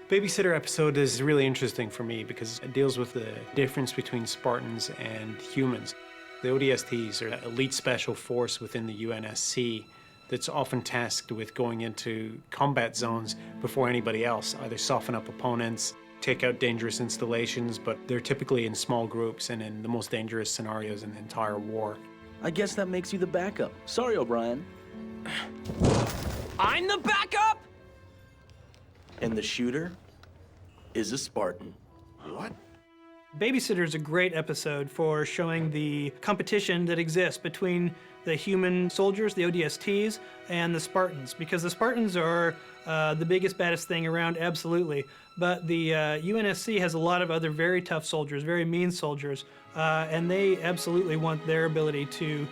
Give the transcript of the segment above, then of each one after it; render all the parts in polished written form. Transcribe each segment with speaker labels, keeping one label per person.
Speaker 1: Babysitter episode is really interesting for me because it deals with the difference between Spartans and humans. The ODSTs are an elite special force within the UNSC that's often tasked with going into combat zones before anybody else, either soften up opponents, take out dangerous installations, but they're typically in small groups and in the most dangerous scenarios in the entire war.
Speaker 2: I guess that makes you the backup. Sorry, O'Brien.
Speaker 3: I'm the backup?
Speaker 2: And the shooter is a Spartan.
Speaker 4: What?
Speaker 5: Babysitter is a great episode for showing the competition that exists between the human soldiers, the ODSTs, and the Spartans, because the Spartans are the biggest, baddest thing around, absolutely. But the UNSC has a lot of other very tough soldiers, very mean soldiers, and they absolutely want their ability to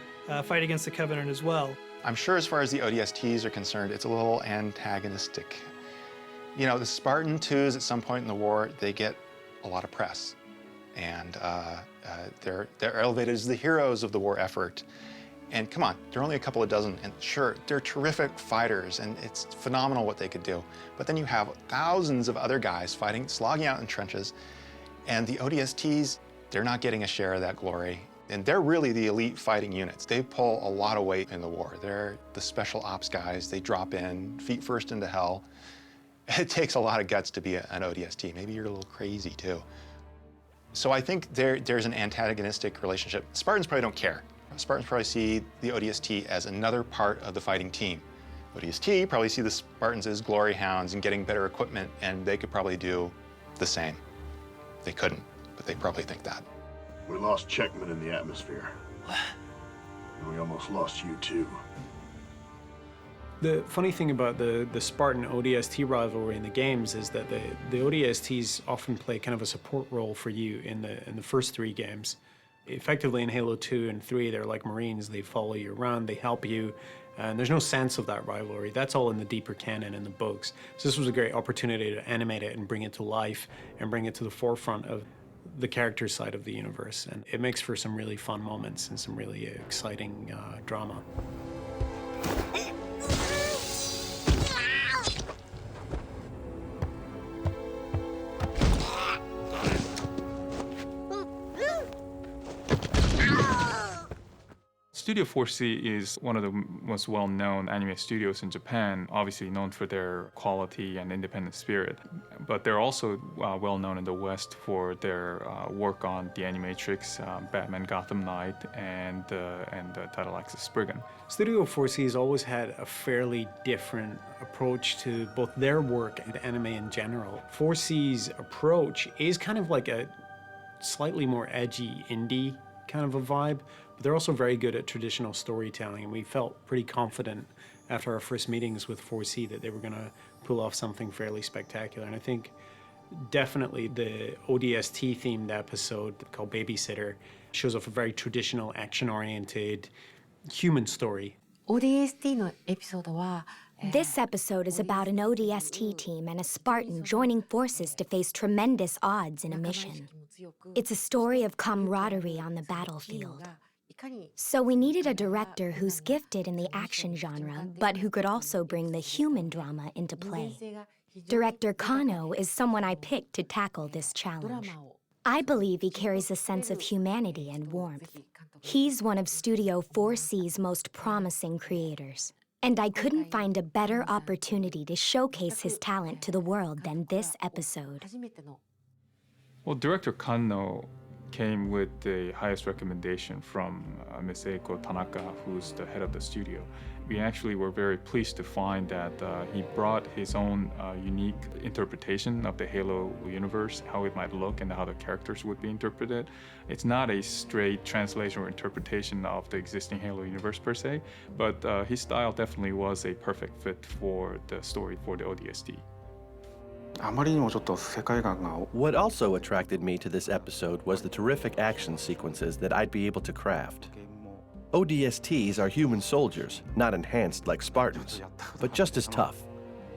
Speaker 5: fight against the Covenant as well.
Speaker 6: I'm sure as far as the ODSTs are concerned, it's a little antagonistic. You know, the Spartan 2s at some point in the war, they get a lot of press. And they're elevated as the heroes of the war effort. And come on, there are only a couple of dozen, and sure, they're terrific fighters, and it's phenomenal what they could do. But then you have thousands of other guys fighting, slogging out in trenches, and the ODSTs, they're not getting a share of that glory. And they're really the elite fighting units. They pull a lot of weight in the war. They're the special ops guys. They drop in, feet first into hell. It takes a lot of guts to be an ODST. Maybe you're a little crazy, too. So I think there's an antagonistic relationship. Spartans probably don't care. Spartans probably see the ODST as another part of the fighting team. ODST probably see the Spartans as glory hounds and getting better equipment, and they could probably do the same. They couldn't, but they probably think that.
Speaker 4: We lost Checkman in the atmosphere. And we almost lost you, too.
Speaker 1: The funny thing about the Spartan ODST rivalry in the games is that the ODSTs often play kind of a support role for you in the first 3 games. Effectively in Halo 2 and 3, they're like Marines. They follow you around, they help you, and there's no sense of that rivalry. That's all in the deeper canon in the books. So this was a great opportunity to animate it and bring it to life and bring it to the forefront of the character side of the universe. And it makes for some really fun moments and some really exciting drama.
Speaker 7: Studio 4C is one of the most well-known anime studios in Japan, obviously known for their quality and independent spirit. But they're also well-known in the West for their work on The Animatrix, Batman Gotham Knight, and Title Axis Spriggan.
Speaker 1: Studio 4C has always had a fairly different approach to both their work and anime in general. 4C's approach is kind of like a slightly more edgy indie kind of a vibe, but they're also very good at traditional storytelling, and we felt pretty confident after our first meetings with 4C that they were going to pull off something fairly spectacular. And I think definitely the ODST themed episode called Babysitter shows off a very traditional action-oriented human story.
Speaker 8: ODST のエピソードは
Speaker 9: This episode is about an ODST team and a Spartan joining forces to face tremendous odds in a mission. It's a story of camaraderie on the battlefield. So we needed a director who's gifted in the action genre, but who could also bring the human drama into play. Director Kano is someone I picked to tackle this challenge. I believe he carries a sense of humanity and warmth. He's one of Studio 4C's most promising creators. And I couldn't find a better opportunity to showcase his talent to the world than this episode.
Speaker 7: Well, director Kanno came with the highest recommendation from Ms. Eiko Tanaka, who's the head of the studio. We actually were very pleased to find that he brought his own unique interpretation of the Halo universe, how it might look and how the characters would be interpreted. It's not a straight translation or interpretation of the existing Halo universe per se, but his style definitely was a perfect fit for the story for the ODST.
Speaker 10: What also attracted me to this episode was the terrific action sequences that I'd be able to craft. ODSTs are human soldiers, not enhanced like Spartans, but just as tough.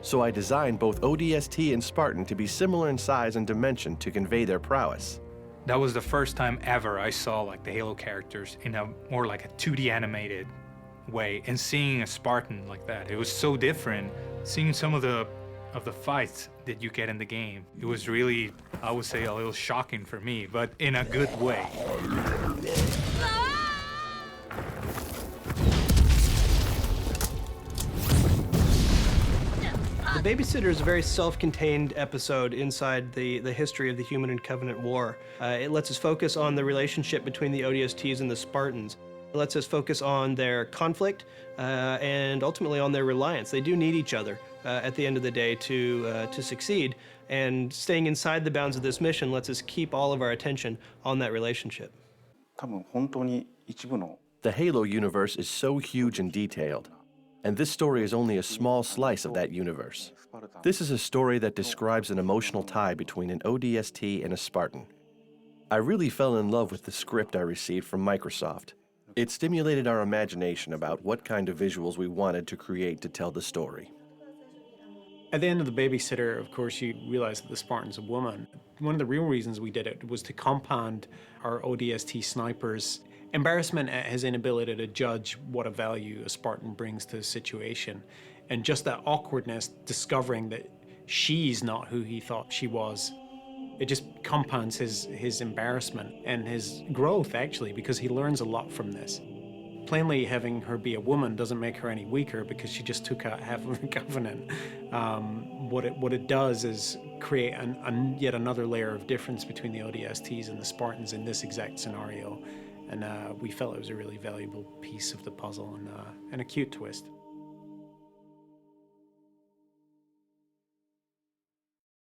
Speaker 10: So I designed both ODST and Spartan to be similar in size and dimension to convey their prowess.
Speaker 11: That was the first time ever I saw like the Halo characters in a more like a 2D animated way, and seeing a Spartan like that, it was so different. Seeing some of the of the fights that you get in the game. It was really, I would say, a little shocking for me, but in a good way.
Speaker 5: The Babysitter is a very self-contained episode inside the history of the Human and Covenant War. It lets us focus on the relationship between the ODSTs and the Spartans. It lets us focus on their conflict and ultimately on their reliance. They do need each other at the end of the day to succeed, and staying inside the bounds of this mission lets us keep all of our attention on that relationship.
Speaker 10: The Halo universe is so huge and detailed, and this story is only a small slice of that universe. This is a story that describes an emotional tie between an ODST and a Spartan. I really fell in love with the script I received from Microsoft. It stimulated our imagination about what kind of visuals we wanted to create to tell the story.
Speaker 1: At the end of The Babysitter, of course, you realize that the Spartan's a woman. One of the real reasons we did it was to compound our ODST snipers' embarrassment at his inability to judge what a value a Spartan brings to a situation, and just that awkwardness discovering that she's not who he thought she was. It just compounds his embarrassment and his growth, actually, because he learns a lot from this. Plainly, having her be a woman doesn't make her any weaker because she just took out half of the Covenant. What it does is create yet another layer of difference between the ODSTs and the Spartans in this exact scenario. And we felt it was a really valuable piece of the puzzle and a cute twist.